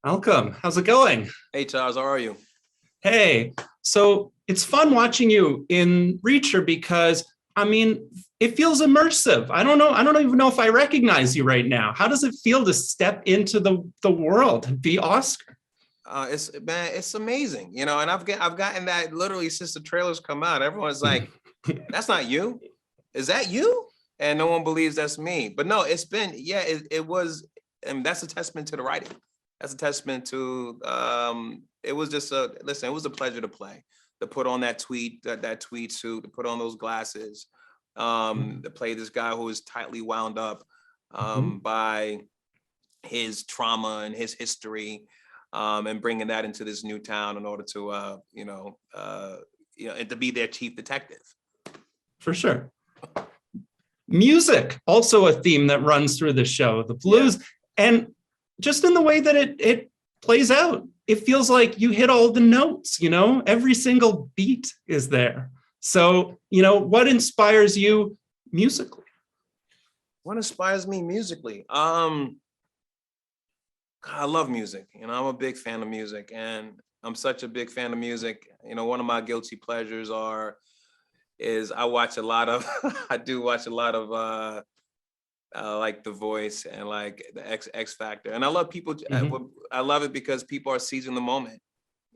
Malcolm, how's it going? Hey Charles, how are you? Hey, so it's fun watching you in Reacher because it feels immersive. I don't even know if I recognize you right now. How does it feel to step into the world and be Oscar? It's man, it's amazing, and I've gotten that literally since the trailers come out. Everyone's like, "That's not you. Is that you?" And no one believes that's me. But no, it's been it was, and that's a testament to the writing. That's a testament to it was just a listen. It was a pleasure to play, to put on that tweed suit, to put on those glasses, to play this guy who is tightly wound up by his trauma and his history, and bringing that into this new town in order to, and to be their chief detective. For sure. Music, also a theme that runs through the show, the blues, and just in the way that it plays out, it feels like you hit all the notes, every single beat is there. So, what inspires you musically? What inspires me musically? I love music. I'm a big fan of music, and I'm such a big fan of music. One of my guilty pleasures is I watch a lot of I do watch a lot of like The Voice and like the X Factor, and I love people. I love it because people are seizing the moment.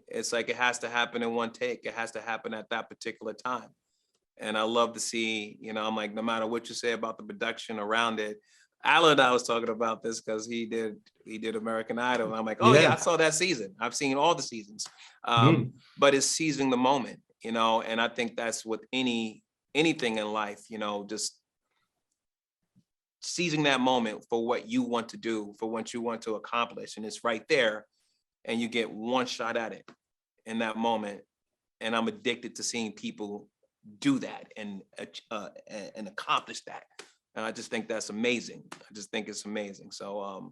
It's like it has to happen in one take. It has to happen at that particular time. And I love to see, I'm like, no matter what you say about the production around it. Alan and I was talking about this because he did American Idol. And I'm like, oh yeah, I saw that season. I've seen all the seasons. But it's seizing the moment, and I think that's with anything in life, just seizing that moment for what you want to do, for what you want to accomplish. And it's right there. And you get one shot at it in that moment. And I'm addicted to seeing people do that and accomplish that. And I just think that's amazing. I just think it's amazing. So,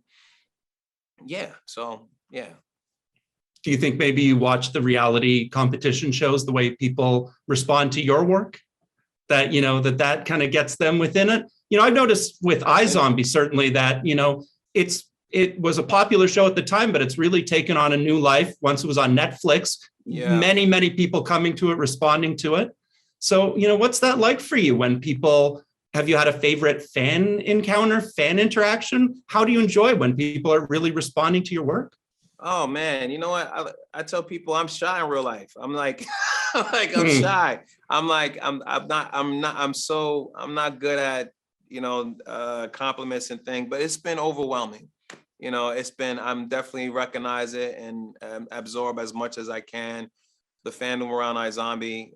yeah. Do you think maybe you watch the reality competition shows, the way people respond to your work, that, that kind of gets them within it? I've noticed with iZombie, certainly that, it was a popular show at the time, but it's really taken on a new life once it was on Netflix. Many, many people coming to it, responding to it. So, what's that like for you when people, have you had a favorite fan encounter, fan interaction? How do you enjoy when people are really responding to your work? Oh man, you know what? I tell people I'm shy in real life. I'm like, I'm shy. I'm not good at, compliments and things, but it's been overwhelming. I'm definitely recognize it and absorb as much as I can. The fandom around iZombie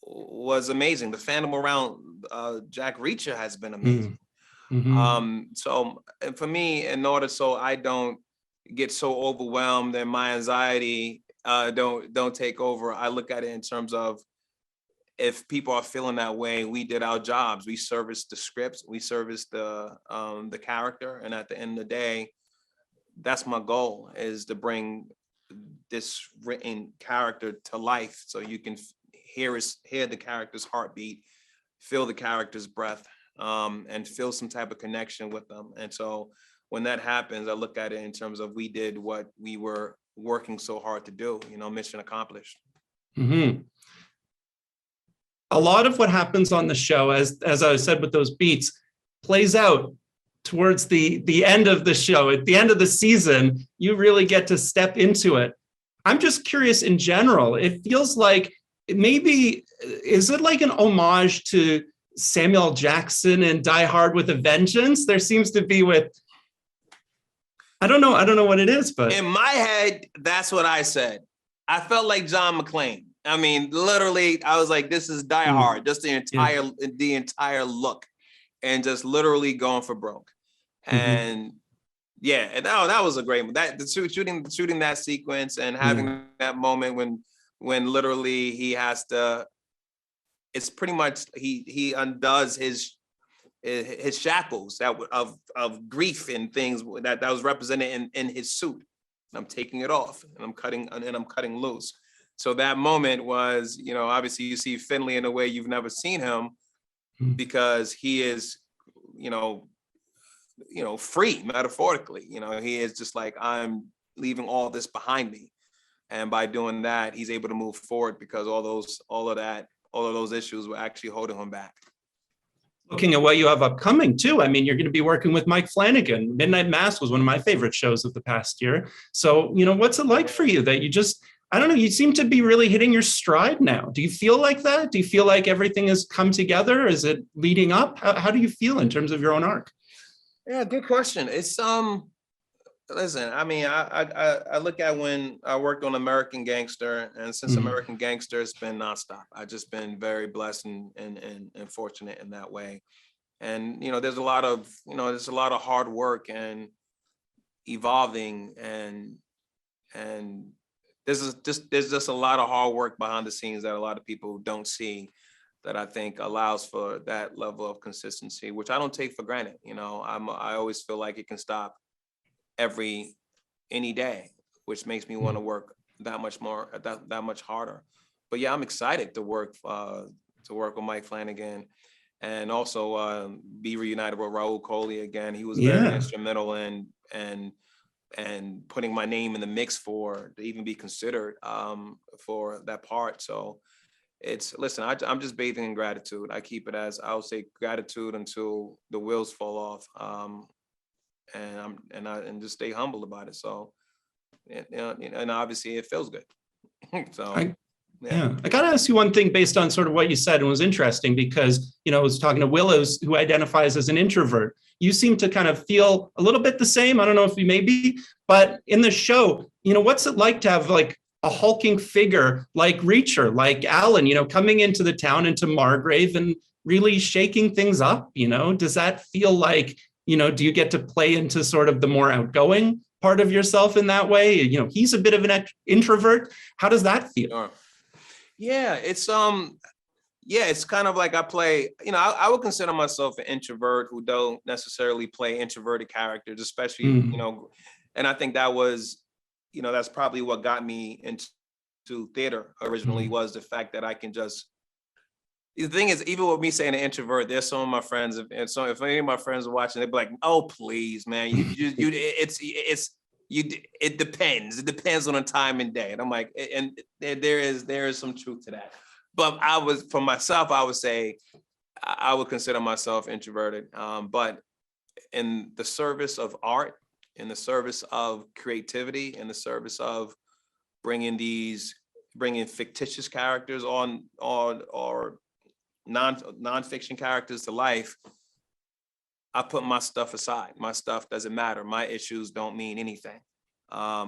was amazing. The fandom around Jack Reacher has been amazing. So and for me, in order so I don't get so overwhelmed and my anxiety don't take over, I look at it in terms of, if people are feeling that way, we did our jobs. We serviced the scripts, we serviced the character, and at the end of the day, that's my goal, is to bring this written character to life, so you can hear the character's heartbeat, feel the character's breath, and feel some type of connection with them. And so when that happens, I look at it in terms of, we did what we were working so hard to do. Mission accomplished. A lot of what happens on the show, as I said with those beats, plays out towards the end of the show. At the end of the season, you really get to step into it. I'm just curious in general. It feels like maybe, is it like an homage to Samuel Jackson and Die Hard with a Vengeance? There seems to be with, I don't know what it is, but in my head, that's what I said. I felt like John McClane. I mean, literally, I was like, this is Die Hard, just the entire look, and just literally going for broke. And and that was a great one. That shooting that sequence and having that moment when literally he has to, it's pretty much he undoes his shackles of grief and things that was represented in his suit. And I'm taking it off and I'm cutting loose. So that moment was, obviously you see Finlay in a way you've never seen him, because he is, free, metaphorically. He is just like, I'm leaving all this behind me. And by doing that, he's able to move forward because all of those issues were actually holding him back. Looking at what you have upcoming too, I mean, you're going to be working with Mike Flanagan. Midnight Mass was one of my favorite shows of the past year. So, what's it like for you that you just, I don't know, you seem to be really hitting your stride now. Do you feel like that? Do you feel like everything has come together? Is it leading up? How do you feel in terms of your own arc? Yeah, good question. It's listen, I mean, I look at when I worked on American Gangster, and since American Gangster, it's been nonstop. I've just been very blessed and fortunate in that way. And there's a lot of hard work and evolving, and there's just a lot of hard work behind the scenes that a lot of people don't see, that I think allows for that level of consistency, which I don't take for granted. I always feel like it can stop any day, which makes me want to work that much more, that much harder. But yeah, I'm excited to work with Mike Flanagan, and also be reunited with Rahul Kohli again. He was very instrumental in putting my name in the mix to even be considered for that part. So listen, I'm just bathing in gratitude. I keep it as, I'll say, gratitude until the wheels fall off. And just stay humble about it. So, and obviously it feels good. So, I got to ask you one thing based on sort of what you said, and was interesting because, I was talking to Willows, who identifies as an introvert. You seem to kind of feel a little bit the same. I don't know if you may be, but in the show, what's it like to have like a hulking figure like Reacher, like Alan, coming into the town, into Margrave, and really shaking things up? Does that feel like, do you get to play into sort of the more outgoing part of yourself in that way? He's a bit of an introvert. How does that feel? Sure. Yeah, it's kind of like I play, I would consider myself an introvert who don't necessarily play introverted characters, especially, and I think that was, that's probably what got me into theater originally, was the fact that I can just, the thing is, even with me saying an introvert, there's some of my friends, and so if any of my friends are watching, they'd be like, "Oh, please, man, it depends. It depends on the time and day." And I'm like, and there is some truth to that. But for myself, I would say I would consider myself introverted. But in the service of art, in the service of creativity, in the service of bringing fictitious characters or non-fiction characters to life, I put my stuff aside. My stuff doesn't matter. My issues don't mean anything. I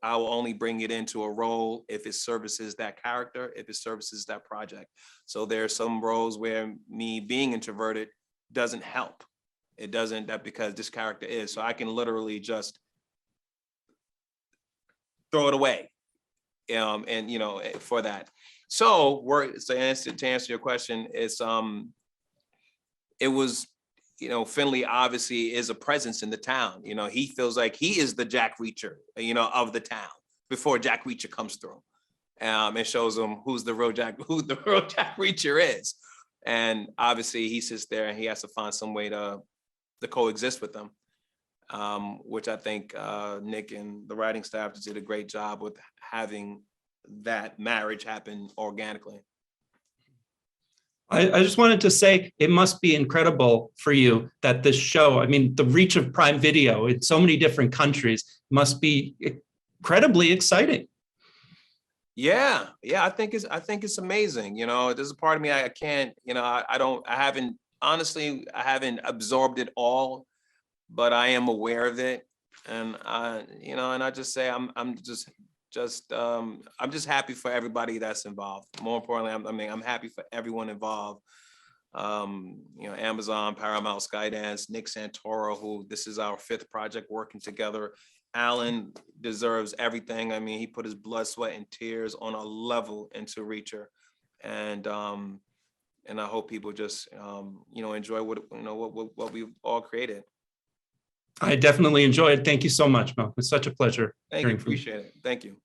will only bring it into a role if it services that character, if it services that project. So there are some roles where me being introverted doesn't help. It doesn't, that because this character is. So I can literally just throw it away, for that. So to answer your question, it was, Finlay obviously is a presence in the town. He feels like he is the Jack Reacher, of the town before Jack Reacher comes through. And shows him who the real Jack Reacher is. And obviously he sits there and he has to find some way to coexist with them, which I think Nick and the writing staff did a great job with having that marriage happen organically. I just wanted to say it must be incredible for you that this show, I mean, the reach of Prime Video in so many different countries must be incredibly exciting. Yeah, I think it's amazing. There's a part of me I can't, I haven't absorbed it all, but I am aware of it, and I just say I'm just happy for everybody that's involved. More importantly, I'm happy for everyone involved. Amazon, Paramount, Skydance, Nick Santoro, who this is our 5th project working together. Alan deserves everything. I mean, he put his blood, sweat, and tears on a level into Reacher, and I hope people just enjoy what we've all created. I definitely enjoyed it. Thank you so much, Mel. It's such a pleasure. Thank you. Appreciate it. Thank you.